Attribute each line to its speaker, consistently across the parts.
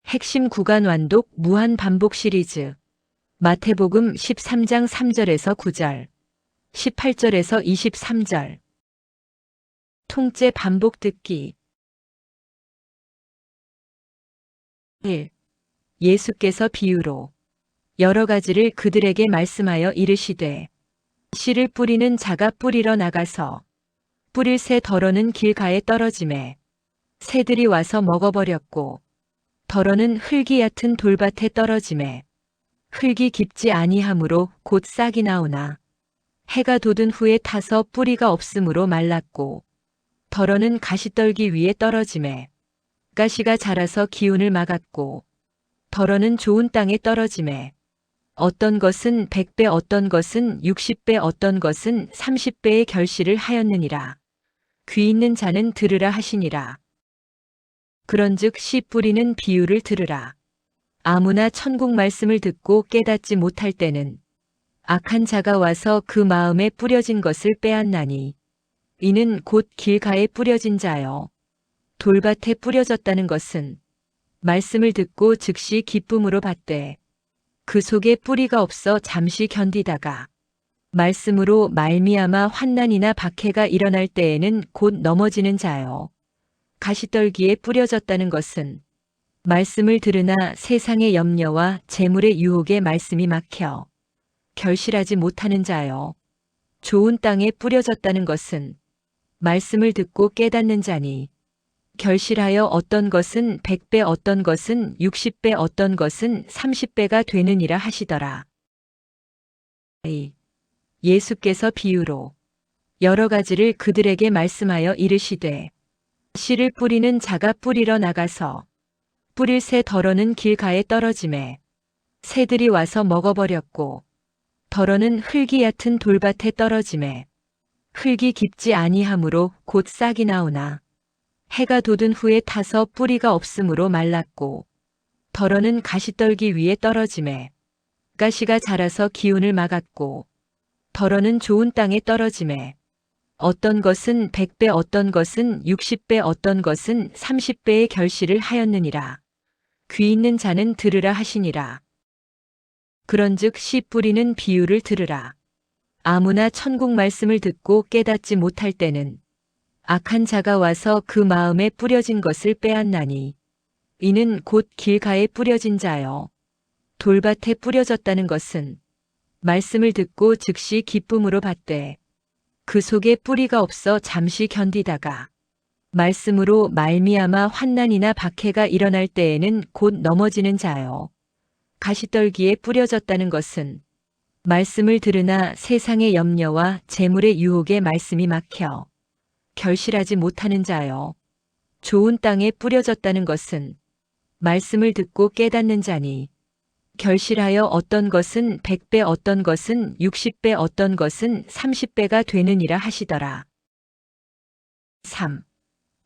Speaker 1: 핵심 구간 완독 무한 반복 시리즈 마태복음 13장 3절에서 9절, 18절에서 23절. 통째 반복 듣기. 1. 예수께서 비유로 여러 가지를 그들에게 말씀하여 이르시되 씨를 뿌리는 자가 뿌리러 나가서 뿌릴 새 덜어는 길가에 떨어지매 새들이 와서 먹어버렸고 덜어는 흙이 얕은 돌밭에 떨어지매 흙이 깊지 아니하므로 곧 싹이 나오나 해가 돋은 후에 타서 뿌리가 없으므로 말랐고 덜어는 가시떨기 위에 떨어지매 가시가 자라서 기운을 막았고 덜어는 좋은 땅에 떨어지매 어떤 것은 100배 어떤 것은 60배 어떤 것은 30배의 결실을 하였느니라. 귀 있는 자는 들으라 하시니라. 그런즉 씨 뿌리는 비유를 들으라. 아무나 천국 말씀을 듣고 깨닫지 못할 때는 악한 자가 와서 그 마음에 뿌려진 것을 빼앗나니 이는 곧 길가에 뿌려진 자여 돌밭에 뿌려졌다는 것은 말씀을 듣고 즉시 기쁨으로 받되 그 속에 뿌리가 없어 잠시 견디다가 말씀으로 말미암아 환난이나 박해가 일어날 때에는 곧 넘어지는 자여 가시떨기에 뿌려졌다는 것은 말씀을 들으나 세상의 염려와 재물의 유혹에 말씀이 막혀 결실하지 못하는 자여 좋은 땅에 뿌려졌다는 것은 말씀을 듣고 깨닫는 자니 결실하여 어떤 것은 100배 어떤 것은 60배 어떤 것은 30배가 되느니라 하시더라. 예수께서 비유로 여러 가지를 그들에게 말씀하여 이르시되 씨를 뿌리는 자가 뿌리러 나가서 뿌릴 새 덜어는 길가에 떨어지매 새들이 와서 먹어버렸고 덜어는 흙이 얕은 돌밭에 떨어지매 흙이 깊지 아니하므로 곧 싹이 나오나 해가 돋은 후에 타서 뿌리가 없으므로 말랐고 덜어는 가시떨기 위에 떨어지매 가시가 자라서 기운을 막았고 덜어는 좋은 땅에 떨어지매 어떤 것은 100배 어떤 것은 60배 어떤 것은 30배의 결실을 하였느니라. 귀 있는 자는 들으라 하시니라. 그런즉 씨 뿌리는 비유를 들으라. 아무나 천국 말씀을 듣고 깨닫지 못할 때는 악한 자가 와서 그 마음에 뿌려진 것을 빼앗나니 이는 곧 길가에 뿌려진 자여 돌밭에 뿌려졌다는 것은 말씀을 듣고 즉시 기쁨으로 받되 그 속에 뿌리가 없어 잠시 견디다가 말씀으로 말미암아 환난이나 박해가 일어날 때에는 곧 넘어지는 자여 가시떨기에 뿌려졌다는 것은 말씀을 들으나 세상의 염려와 재물의 유혹에 말씀이 막혀 결실하지 못하는 자여 좋은 땅에 뿌려졌다는 것은 말씀을 듣고 깨닫는 자니 결실하여 어떤 것은 100배 어떤 것은 60배 어떤 것은 30배가 되느니라 하시더라. 3.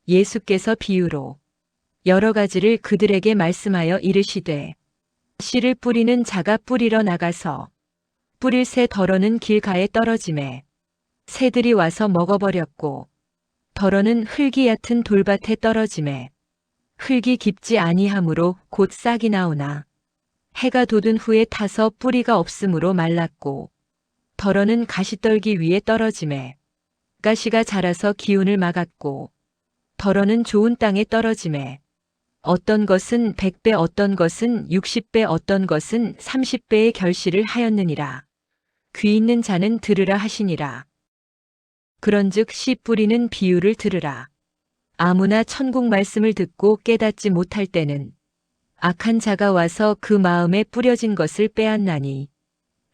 Speaker 1: 예수께서 비유로 여러 가지를 그들에게 말씀하여 이르시되 씨를 뿌리는 자가 뿌리러 나가서 뿌릴 새 덜어는 길가에 떨어지매 새들이 와서 먹어버렸고 덜어는 흙이 얕은 돌밭에 떨어지매 흙이 깊지 아니하므로 곧 싹이 나오나 해가 돋은 후에 타서 뿌리가 없으므로 말랐고 덜어는 가시떨기 위에 떨어지매 가시가 자라서 기운을 막았고 덜어는 좋은 땅에 떨어지매 어떤 것은 100배 어떤 것은 60배 어떤 것은 30배의 결실을 하였느니라. 귀 있는 자는 들으라 하시니라. 그런즉 씨 뿌리는 비유를 들으라. 아무나 천국 말씀을 듣고 깨닫지 못할 때는 악한 자가 와서 그 마음에 뿌려진 것을 빼앗나니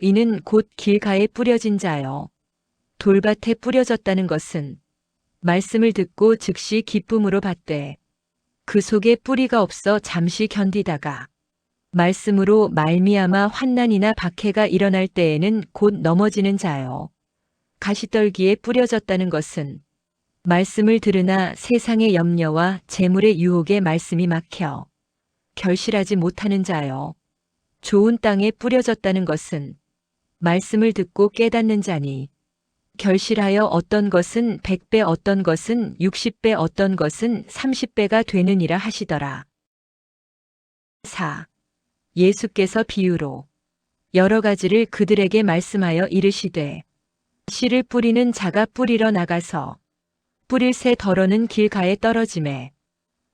Speaker 1: 이는 곧 길가에 뿌려진 자여 돌밭에 뿌려졌다는 것은 말씀을 듣고 즉시 기쁨으로 받되 그 속에 뿌리가 없어 잠시 견디다가 말씀으로 말미암아 환난이나 박해가 일어날 때에는 곧 넘어지는 자여 가시떨기에 뿌려졌다는 것은 말씀을 들으나 세상의 염려와 재물의 유혹에 말씀이 막혀 결실하지 못하는 자여 좋은 땅에 뿌려졌다는 것은 말씀을 듣고 깨닫는 자니 결실하여 어떤 것은 100배 어떤 것은 60배 어떤 것은 30배가 되느니라 하시더라. 4. 예수께서 비유로 여러 가지를 그들에게 말씀하여 이르시되 씨를 뿌리는 자가 뿌리러 나가서 뿌릴 새 덜어는 길가에 떨어지매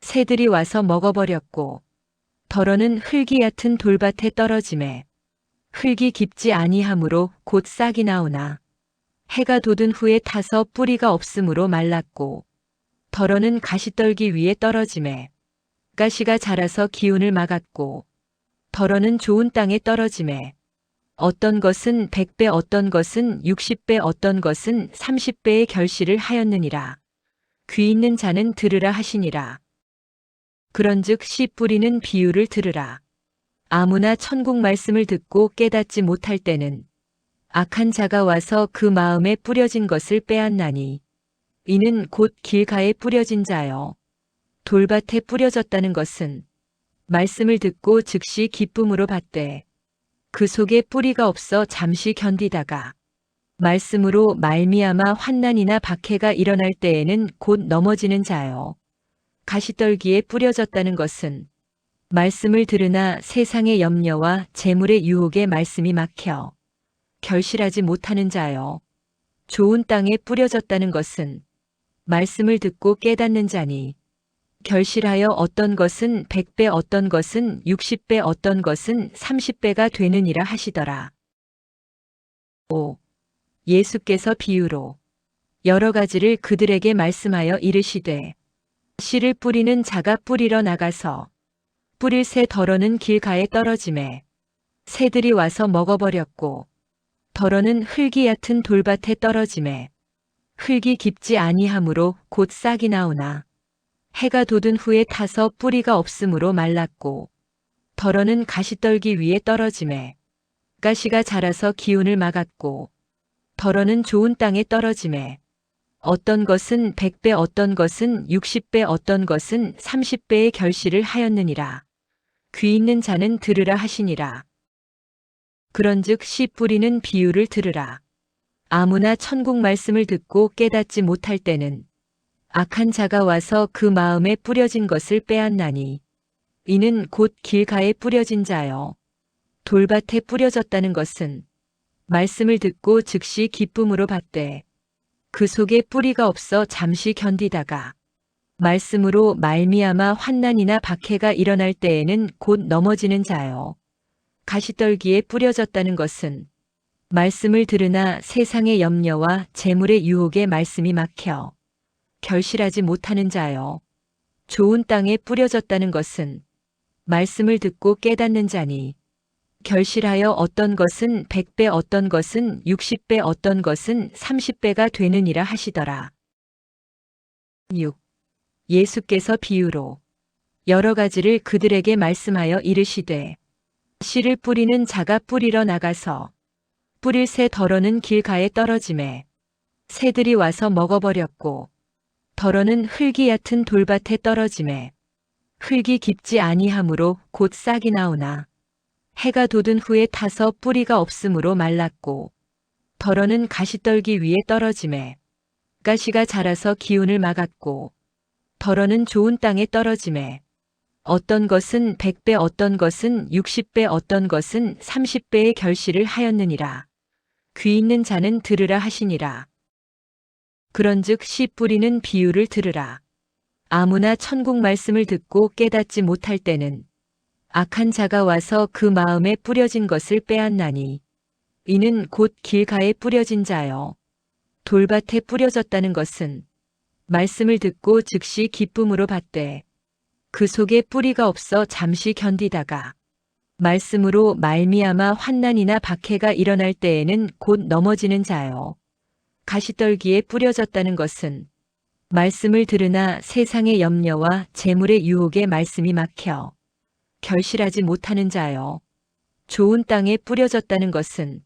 Speaker 1: 새들이 와서 먹어버렸고 덜어는 흙이 얕은 돌밭에 떨어지매 흙이 깊지 아니하므로 곧 싹이 나오나 해가 돋은 후에 타서 뿌리가 없으므로 말랐고 덜어는 가시떨기 위에 떨어지매 가시가 자라서 기운을 막았고 덜어는 좋은 땅에 떨어지매 어떤 것은 100배 어떤 것은 60배 어떤 것은 30배의 결실을 하였느니라. 귀 있는 자는 들으라 하시니라. 그런즉 씨 뿌리는 비유를 들으라. 아무나 천국 말씀을 듣고 깨닫지 못할 때는 악한 자가 와서 그 마음에 뿌려진 것을 빼앗나니 이는 곧 길가에 뿌려진 자여 돌밭에 뿌려졌다는 것은 말씀을 듣고 즉시 기쁨으로 받되 그 속에 뿌리가 없어 잠시 견디다가 말씀으로 말미암아 환난이나 박해가 일어날 때에는 곧 넘어지는 자여 가시떨기에 뿌려졌다는 것은 말씀을 들으나 세상의 염려와 재물의 유혹에 말씀이 막혀 결실하지 못하는 자여 좋은 땅에 뿌려졌다는 것은 말씀을 듣고 깨닫는 자니 결실하여 어떤 것은 100배 어떤 것은 60배 어떤 것은 30배가 되느니라 하시더라. 5. 예수께서 비유로 여러 가지를 그들에게 말씀하여 이르시되 씨를 뿌리는 자가 뿌리러 나가서 뿌릴 새 덜어는 길가에 떨어지매 새들이 와서 먹어버렸고 덜어는 흙이 얕은 돌밭에 떨어지매 흙이 깊지 아니하므로 곧 싹이 나오나 해가 돋은 후에 타서 뿌리가 없으므로 말랐고 덜어는 가시떨기 위에 떨어지매 가시가 자라서 기운을 막았고 덜어는 좋은 땅에 떨어지매 어떤 것은 100배 어떤 것은 60배 어떤 것은 30배의 결실을 하였느니라. 귀 있는 자는 들으라 하시니라. 그런즉 씨 뿌리는 비유를 들으라. 아무나 천국 말씀을 듣고 깨닫지 못할 때는 악한 자가 와서 그 마음에 뿌려진 것을 빼앗나니 이는 곧 길가에 뿌려진 자여 돌밭에 뿌려졌다는 것은 말씀을 듣고 즉시 기쁨으로 받되 그 속에 뿌리가 없어 잠시 견디다가 말씀으로 말미암아 환난이나 박해가 일어날 때에는 곧 넘어지는 자여 가시떨기에 뿌려졌다는 것은 말씀을 들으나 세상의 염려와 재물의 유혹에 말씀이 막혀 결실하지 못하는 자여 좋은 땅에 뿌려졌다는 것은 말씀을 듣고 깨닫는 자니 결실하여 어떤 것은 100배 어떤 것은 60배 어떤 것은 30배가 되느니라 하시더라. 6. 예수께서 비유로 여러 가지를 그들에게 말씀하여 이르시되 씨를 뿌리는 자가 뿌리러 나가서 뿌릴 새 덜어는 길가에 떨어지매 새들이 와서 먹어버렸고 덜어는 흙이 얕은 돌밭에 떨어지매 흙이 깊지 아니하므로 곧 싹이 나오나 해가 돋은 후에 타서 뿌리가 없으므로 말랐고 덜어는 가시떨기 위에 떨어지매 가시가 자라서 기운을 막았고 덜어는 좋은 땅에 떨어지매 어떤 것은 100배 어떤 것은 60배 어떤 것은 30배의 결실을 하였느니라. 귀 있는 자는 들으라 하시니라. 그런즉 씨 뿌리는 비유를 들으라. 아무나 천국 말씀을 듣고 깨닫지 못할 때는 악한 자가 와서 그 마음에 뿌려진 것을 빼앗나니 이는 곧 길가에 뿌려진 자여 돌밭에 뿌려졌다는 것은 말씀을 듣고 즉시 기쁨으로 받되 그 속에 뿌리가 없어 잠시 견디다가 말씀으로 말미암아 환난이나 박해가 일어날 때에는 곧 넘어지는 자여 가시떨기에 뿌려졌다는 것은 말씀을 들으나 세상의 염려와 재물의 유혹에 말씀이 막혀 결실하지 못하는 자여 좋은 땅에 뿌려졌다는 것은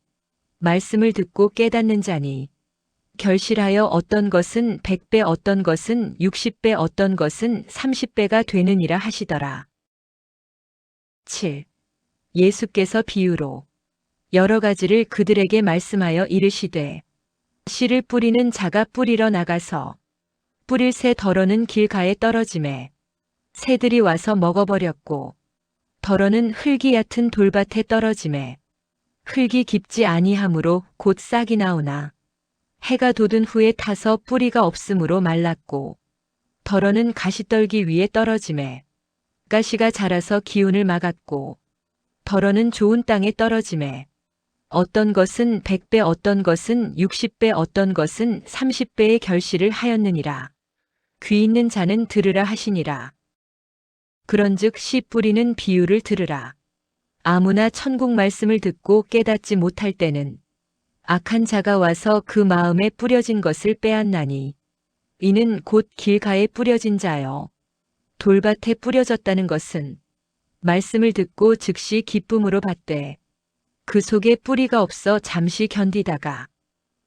Speaker 1: 말씀을 듣고 깨닫는 자니 결실하여 어떤 것은 100배 어떤 것은 60배 어떤 것은 30배가 되느니라 하시더라. 7. 예수께서 비유로 여러 가지를 그들에게 말씀하여 이르시되 씨를 뿌리는 자가 뿌리러 나가서 뿌릴 새 덜어는 길가에 떨어지매 새들이 와서 먹어버렸고 덜어는 흙이 얕은 돌밭에 떨어짐에 흙이 깊지 아니하므로 곧 싹이 나오나 해가 돋은 후에 타서 뿌리가 없으므로 말랐고 덜어는 가시떨기 위에 떨어짐에 가시가 자라서 기운을 막았고 덜어는 좋은 땅에 떨어짐에 어떤 것은 100배 어떤 것은 60배 어떤 것은 30배의 결실을 하였느니라. 귀 있는 자는 들으라 하시니라. 그런즉 씨 뿌리는 비유를 들으라. 아무나 천국 말씀을 듣고 깨닫지 못할 때는 악한 자가 와서 그 마음에 뿌려진 것을 빼앗나니 이는 곧 길가에 뿌려진 자여 돌밭에 뿌려졌다는 것은 말씀을 듣고 즉시 기쁨으로 받되 그 속에 뿌리가 없어 잠시 견디다가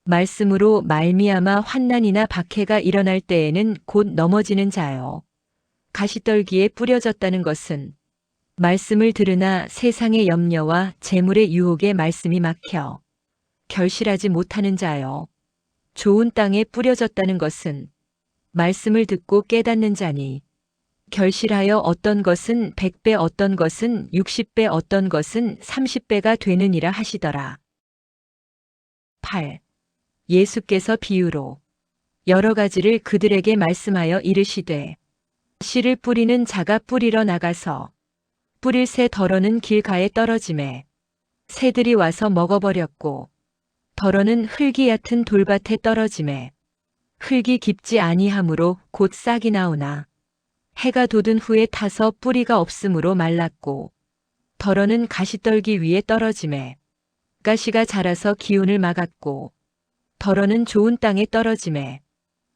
Speaker 1: 말씀으로 말미암아 환난이나 박해가 일어날 때에는 곧 넘어지는 자여 가시떨기에 뿌려졌다는 것은 말씀을 들으나 세상의 염려와 재물의 유혹에 말씀이 막혀 결실하지 못하는 자여 좋은 땅에 뿌려졌다는 것은 말씀을 듣고 깨닫는 자니 결실하여 어떤 것은 100배 어떤 것은 60배 어떤 것은 30배가 되느니라 하시더라. 8. 예수께서 비유로 여러 가지를 그들에게 말씀하여 이르시되 씨를 뿌리는 자가 뿌리러 나가서 뿌릴 새 덜어는 길가에 떨어짐에 새들이 와서 먹어버렸고 덜어는 흙이 얕은 돌밭에 떨어짐에 흙이 깊지 아니하므로 곧 싹이 나오나 해가 돋은 후에 타서 뿌리가 없으므로 말랐고 덜어는 가시떨기 위에 떨어짐에 가시가 자라서 기운을 막았고 덜어는 좋은 땅에 떨어짐에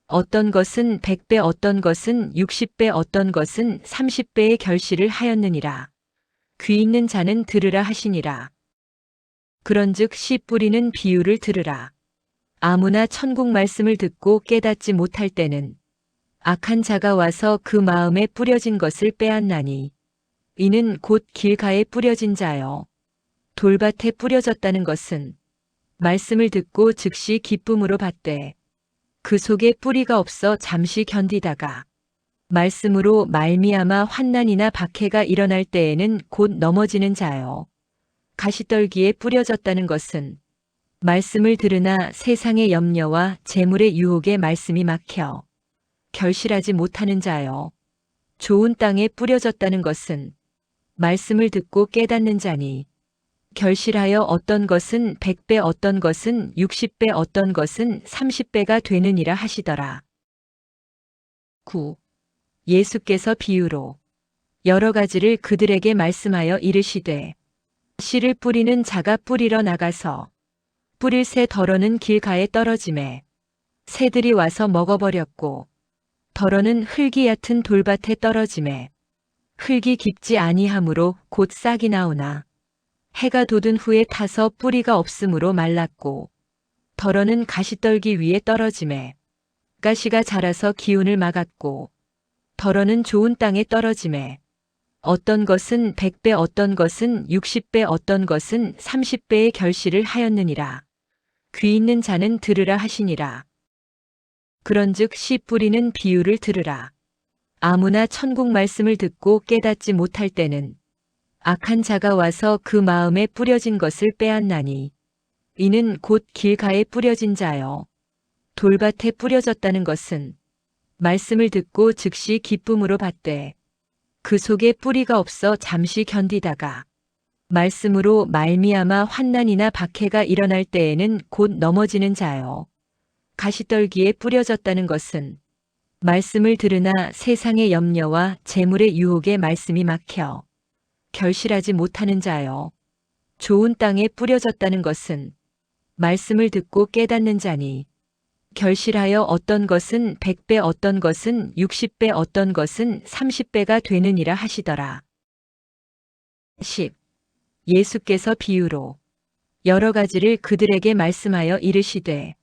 Speaker 1: 어떤 것은 100배 어떤 것은 60배 어떤 것은 30배의 결실을 하였느니라. 귀 있는 자는 들으라 하시니라. 그런즉 씨 뿌리는 비유를 들으라. 아무나 천국 말씀을 듣고 깨닫지 못할 때는 악한 자가 와서 그 마음에 뿌려진 것을 빼앗나니 이는 곧 길가에 뿌려진 자여 돌밭에 뿌려졌다는 것은 말씀을 듣고 즉시 기쁨으로 받되 그 속에 뿌리가 없어 잠시 견디다가 말씀으로 말미암아 환난이나 박해가 일어날 때에는 곧 넘어지는 자여 가시떨기에 뿌려졌다는 것은 말씀을 들으나 세상의 염려와 재물의 유혹에 말씀이 막혀 결실하지 못하는 자여 좋은 땅에 뿌려졌다는 것은 말씀을 듣고 깨닫는 자니 결실하여 어떤 것은 100배 어떤 것은 60배 어떤 것은 30배가 되느니라 하시더라. 9. 예수께서 비유로 여러 가지를 그들에게 말씀하여 이르시되 씨를 뿌리는 자가 뿌리러 나가서 뿌릴 새 덜어는 길가에 떨어짐에 새들이 와서 먹어버렸고 덜어는 흙이 얕은 돌밭에 떨어짐에 흙이 깊지 아니하므로 곧 싹이 나오나 해가 돋은 후에 타서 뿌리가 없으므로 말랐고 덜어는 가시떨기 위에 떨어짐에 가시가 자라서 기운을 막았고 덜어는 좋은 땅에 떨어짐에 어떤 것은 100배 어떤 것은 60배 어떤 것은 30배의 결실을 하였느니라. 귀 있는 자는 들으라 하시니라. 그런즉 씨 뿌리는 비유를 들으라. 아무나 천국 말씀을 듣고 깨닫지 못할 때는 악한 자가 와서 그 마음에 뿌려진 것을 빼앗나니 이는 곧 길가에 뿌려진 자여 돌밭에 뿌려졌다는 것은 말씀을 듣고 즉시 기쁨으로 받되 그 속에 뿌리가 없어 잠시 견디다가 말씀으로 말미암아 환난이나 박해가 일어날 때에는 곧 넘어지는 자여 가시떨기에 뿌려졌다는 것은 말씀을 들으나 세상의 염려와 재물의 유혹에 말씀이 막혀 결실하지 못하는 자여 좋은 땅에 뿌려졌다는 것은 말씀을 듣고 깨닫는 자니 결실하여 어떤 것은 100배 어떤 것은 60배 어떤 것은 30배가 되느니라 하시더라. 10. 예수께서 비유로 여러 가지를 그들에게 말씀하여 이르시되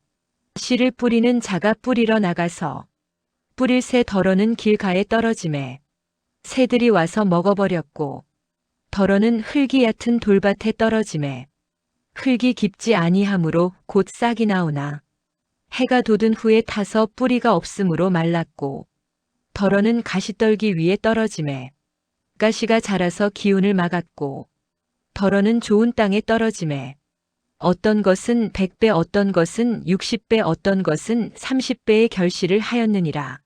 Speaker 1: 씨를 뿌리는 자가 뿌리러 나가서 뿌릴 새 덜어는 길가에 떨어짐에 새들이 와서 먹어버렸고 덜어는 흙이 얕은 돌밭에 떨어짐에 흙이 깊지 아니하므로 곧 싹이 나오나 해가 돋은 후에 타서 뿌리가 없으므로 말랐고 덜어는 가시떨기 위에 떨어짐에 가시가 자라서 기운을 막았고 덜어는 좋은 땅에 떨어짐에 어떤 것은 100배 어떤 것은 60배 어떤 것은 30배의 결실을 하였느니라.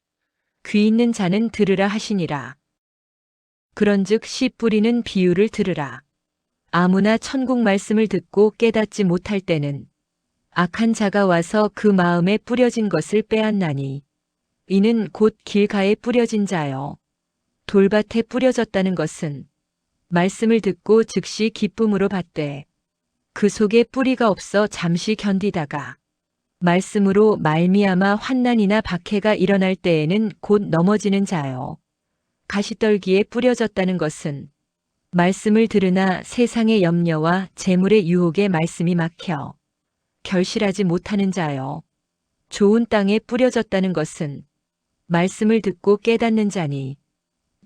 Speaker 1: 귀 있는 자는 들으라 하시니라. 그런즉 씨 뿌리는 비유를 들으라. 아무나 천국 말씀을 듣고 깨닫지 못할 때는 악한 자가 와서 그 마음에 뿌려진 것을 빼앗나니 이는 곧 길가에 뿌려진 자여. 돌밭에 뿌려졌다는 것은 말씀을 듣고 즉시 기쁨으로 받되 그 속에 뿌리가 없어 잠시 견디다가 말씀으로 말미암아 환난이나 박해가 일어날 때에는 곧 넘어지는 자요. 가시떨기에 뿌려졌다는 것은 말씀을 들으나 세상의 염려와 재물의 유혹에 말씀이 막혀 결실하지 못하는 자요. 좋은 땅에 뿌려졌다는 것은 말씀을 듣고 깨닫는 자니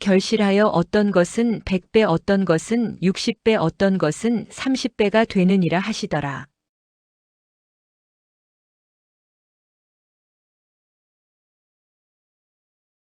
Speaker 1: 결실하여 어떤 것은 100배 어떤 것은 60배 어떤 것은 30배가 되느니라 하시더라.